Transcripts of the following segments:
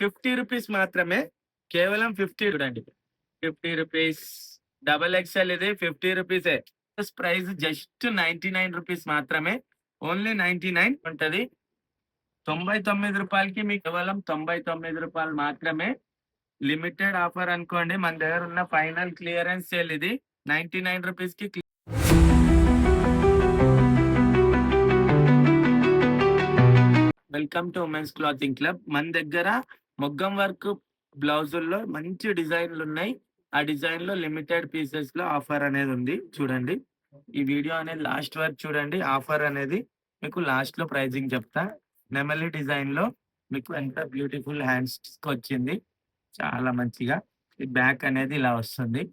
రూ. 50 మాత్రమే. కేవలం 50 చూడండి. రూ. 50. డబుల్ ఎక్స్ఎల్ ఇది రూ. 50. ప్రైస్ జస్ట్ రూ. 99 మాత్రమే. ఓన్లీ 99 ఉంటది. రూ. 99కి మీకు కేవలం రూ. 99 మాత్రమే. లిమిటెడ్ ఆఫర్ అనుకోండి. మన దగ్గర ఉన్న ఫైనల్ క్లియరెన్స్ సేల్ ఇది. రూ. 99కి welcome to women's clothing club. మన దగ్గర మొగ్గం వర్క్ బ్లౌజుల్లో మంచి డిజైన్లు ఉన్నాయి. ఆ డిజైన్ లో లిమిటెడ్ పీసెస్ లో ఆఫర్ అనేది ఉంది. చూడండి, ఈ వీడియో అనేది లాస్ట్ వరకు చూడండి. ఆఫర్ అనేది మీకు లాస్ట్ లో ప్రైజింగ్ చెప్తా. నెమలి డిజైన్ లో మీకు ఎంత బ్యూటిఫుల్ హ్యాండ్స్ వచ్చింది, చాలా మంచిగా. ఈ బ్యాక్ అనేది ఇలా వస్తుంది.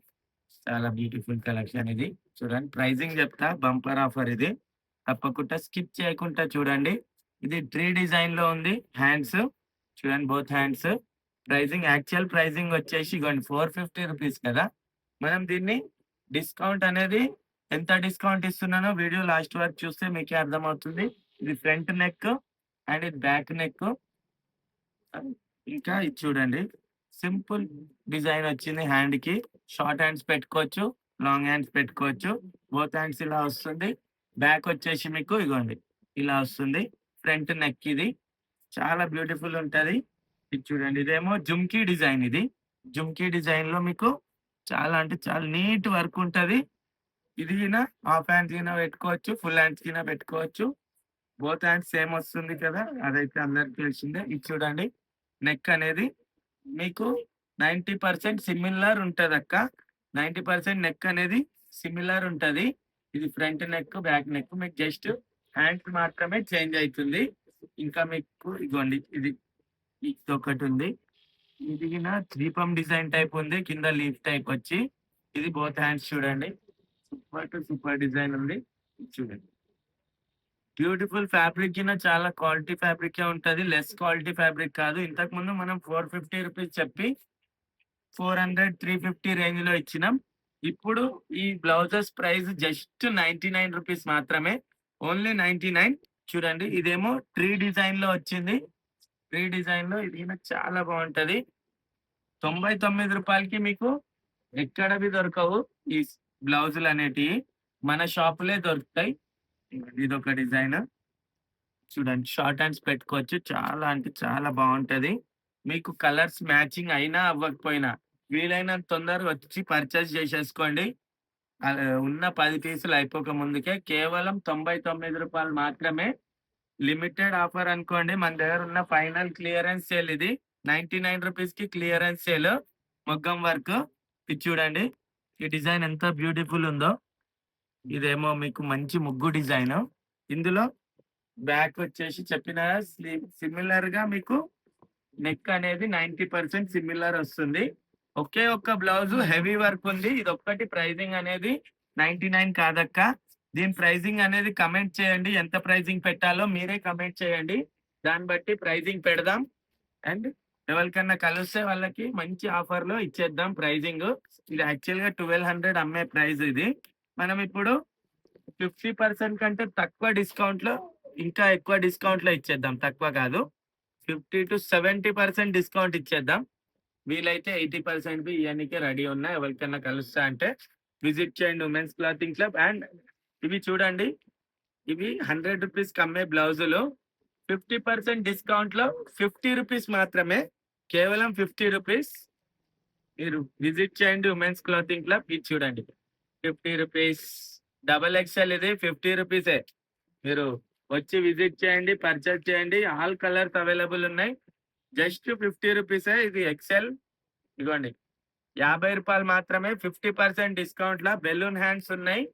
చాలా బ్యూటిఫుల్ కలెక్షన్ ఇది. చూడండి, ప్రైజింగ్ చెప్తా. బంపర్ ఆఫర్ ఇది, తప్పకుండా స్కిప్ చేయకుండా చూడండి. ఇది ట్రీ డిజైన్ లో ఉంది. హ్యాండ్స్ చూడండి, both hands. Pricing actual pricing వచ్చేసి ఇగోండి రూ. 450 కదా. మనం దీన్ని డిస్కౌంట్ అనేది ఎంత డిస్కౌంట్ ఇస్తున్నానో వీడియో లాస్ట్ వరకు చూస్తే మీకే అర్థమవుతుంది. ఇది ఫ్రంట్ నెక్ అండ్ ఇది బ్యాక్ నెక్. ఇంకా ఇది చూడండి, సింపుల్ డిజైన్ వచ్చింది. హ్యాండ్ కి షార్ట్ హ్యాండ్స్ పెట్టుకోవచ్చు, లాంగ్ హ్యాండ్స్ పెట్టుకోవచ్చు. బోత్ హ్యాండ్స్ ఇలా వస్తుంది. బ్యాక్ వచ్చేసి మీకు ఇగోండి ఇలా వస్తుంది. ఫ్రంట్ నెక్ ఇది చాలా బ్యూటిఫుల్ ఉంటది. ఇది చూడండి, ఇదేమో జుమ్కీ డిజైన్. ఇది జుమ్కీ డిజైన్ లో మీకు చాలా అంటే చాలా నీట్ వర్క్ ఉంటది. ఇది హాఫ్ హ్యాండ్స్ కింద పెట్టుకోవచ్చు, ఫుల్ హ్యాండ్స్ కింద పెట్టుకోవచ్చు. బోత్ హ్యాండ్స్ సేమ్ వస్తుంది కదా, అదైతే అందరికి తెలిసిందే. ఇది చూడండి, నెక్ అనేది మీకు 90% సిమిలర్ ఉంటది అక్క. 90% నెక్ అనేది సిమిలర్ ఉంటది. ఇది ఫ్రంట్ నెక్, బ్యాక్ నెక్. మీకు జస్ట్ హ్యాండ్స్ మాత్రమే చేంజ్ అవుతుంది. ఇంకా మీకు ఇగోండి ఇది ఒకటి ఉంది. ఇది ద్వీపం డిజైన్ టైప్ ఉంది, కింద లీఫ్ టైప్ వచ్చి. ఇది బోత్ హ్యాండ్స్ చూడండి, సూపర్ టు సూపర్ డిజైన్ ఉంది. చూడండి, బ్యూటిఫుల్ ఫ్యాబ్రిక్ చాలా క్వాలిటీ ఫ్యాబ్రిక్ ఉంటది, లెస్ క్వాలిటీ ఫ్యాబ్రిక్ కాదు. ఇంతకు ముందు మనం రూ. 450 చెప్పి 400, 350 రేంజ్ లో ఇచ్చినాం. ఇప్పుడు ఈ బ్లౌజెస్ ప్రైస్ జస్ట్ రూ. 99 మాత్రమే. ఓన్లీ 99. చూడండి, ఇదేమో ట్రీ డిజైన్ లో వచ్చింది. ట్రీ డిజైన్ లో ఇది చాలా బాగుంటది. రూ. 99కి మీకు ఎక్కడవి దొరకవు ఈ బ్లౌజులు అనేటివి, మన షాపులే దొరుకుతాయి. ఇదొక డిజైన్ చూడండి, షార్ట్ హ్యాండ్స్ పెట్టుకోవచ్చు. చాలా అంటే చాలా బాగుంటది. మీకు కలర్స్ మ్యాచింగ్ అయినా అవ్వకపోయినా వీలైనంత తొందరగా వచ్చి పర్చేస్ చేసేసుకోండి. ఉన్న 10 పీసులు అయిపోక ముందుకే కేవలం రూ. 99 మాత్రమే. లిమిటెడ్ ఆఫర్ అనుకోండి. మన దగ్గర ఉన్న ఫైనల్ క్లియరెన్స్ సేల్ ఇది. రూ. 99కి క్లియరెన్స్ సేల్ మొగ్గం వర్క్. ఇది చూడండి, ఈ డిజైన్ ఎంత బ్యూటిఫుల్ ఉందో. ఇదేమో మీకు మంచి ముగ్గు డిజైన్. ఇందులో బ్యాక్ వచ్చేసి చెప్పిన సిమిలర్ గా మీకు నెక్ అనేది 90% సిమిలర్ వస్తుంది. ఒకే ఒక్క బ్లౌజ్ హెవీ వర్క్ ఉంది. ఇది ఒక్కటి ప్రైజింగ్ అనేది 99 కాదక్క. దీని ప్రైజింగ్ అనేది కమెంట్ చేయండి. ఎంత ప్రైజింగ్ పెట్టాలో మీరే కమెంట్ చేయండి, దాన్ని బట్టి ప్రైజింగ్ పెడదాం. అండ్ ఎవరికన్నా కలిస్తే వాళ్ళకి మంచి ఆఫర్ లో ఇచ్చేద్దాం ప్రైజింగ్. ఇది యాక్చువల్ గా 1200 అమ్మే ప్రైస్. ఇది మనం ఇప్పుడు 50% కంటే తక్కువ డిస్కౌంట్ లో, ఇంకా ఎక్కువ డిస్కౌంట్ లో ఇచ్చేద్దాం. తక్కువ కాదు, 50 to 70% డిస్కౌంట్ ఇచ్చేద్దాం. వీలైతే 80% ఇవన్నీకే రెడీ ఉన్నా. ఎవరికైనా కలుస్తా అంటే విజిట్ చేయండి ఉమెన్స్ క్లాతింగ్ క్లబ్. అండ్ ఇవి చూడండి, ఇవి రూ. 100 అమ్మే బ్లౌజులు 50% డిస్కౌంట్ లో రూ. 50 మాత్రమే. కేవలం రూ. 50. మీరు విజిట్ చేయండి ఉమెన్స్ క్లాతింగ్ క్లబ్. ఇది చూడండి, రూ. 50. డబల్ ఎక్స్ఎల్ ఇది రూ. 50. మీరు వచ్చి విజిట్ చేయండి, పర్చేస్ చేయండి. ఆల్ కలర్స్ అవైలబుల్ ఉన్నాయి. జస్ట్ రూ. 50. ఇది ఎక్స్ఎల్. ఇదిగోండి, రూ. 50 మాత్రమే. 50% డిస్కౌంట్ లా బెలూన్ హ్యాండ్స్ ఉన్నాయి.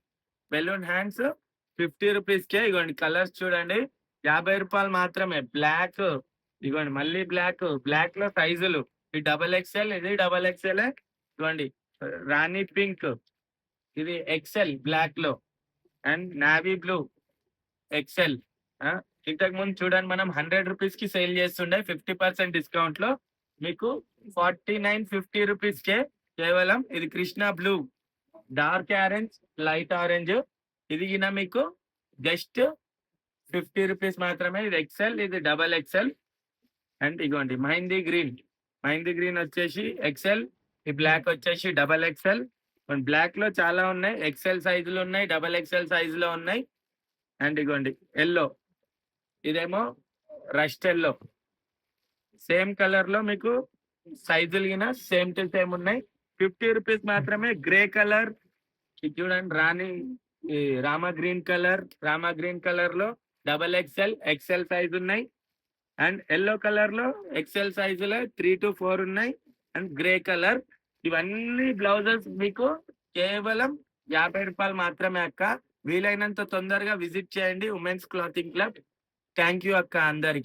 బెలూన్ హ్యాండ్స్ రూ. 50కే. ఇదిగోండి, కలర్స్ చూడండి, రూ. 50 మాత్రమే. బ్లాక్, ఇదిగోండి మళ్ళీ బ్లాక్. బ్లాక్ లో సైజులు, ఇది డబల్ ఎక్స్ఎల్, ఇది డబల్ ఎక్స్ఎల్. ఇదిగోండి రాణి పింక్, ఇది ఎక్స్ఎల్ బ్లాక్ లో. And navy blue XL. ఇంతకు ముందు చూడండి, మనం రూ. 100కి సేల్ చేస్తుండే 50% డిస్కౌంట్ లో. మీకు 49-50 కేవలం. ఇది Krishna blue, dark orange, light orange. ఇది మీకు జస్ట్ రూ. 50 మాత్రమే. ఇది ఎక్స్ఎల్, ఇది డబల్ ఎక్స్ఎల్. అండ్ ఇగోండి మెహందీ గ్రీన్ వచ్చేసి ఎక్సెల్, ఈ బ్లాక్ వచ్చేసి డబల్ ఎక్సెల్. బ్లాక్ లో చాలా ఉన్నాయి, ఎక్సెల్ సైజులు ఉన్నాయి, డబల్ ఎక్సెల్ సైజులో ఉన్నాయి. అండ్ ఇగోండి ఎల్లో, ఇదేమో రస్ట్ ఎల్లో. సేమ్ కలర్ లో మీకు సైజులు గిన సేమ్ టు సేమ్ ఉన్నాయి. 50 రూపీస్ మాత్రమే. గ్రే కలర్, ఇది చూడండి రామా గ్రీన్ కలర్ లో డబల్ ఎక్సెల్ సైజ్ ఉన్నాయి. అండ్ ఎల్లో కలర్ లో ఎక్సెల్ సైజులో 3 to 4 ఉన్నాయి. And grey colour. ఇవన్నీ బ్లౌజెస్ మీకు కేవలం 50 రూపాయలు మాత్రమే అక్క. వీలైనంత తొందరగా విజిట్ చేయండి women's clothing club. Thank you అక్క అందరికి.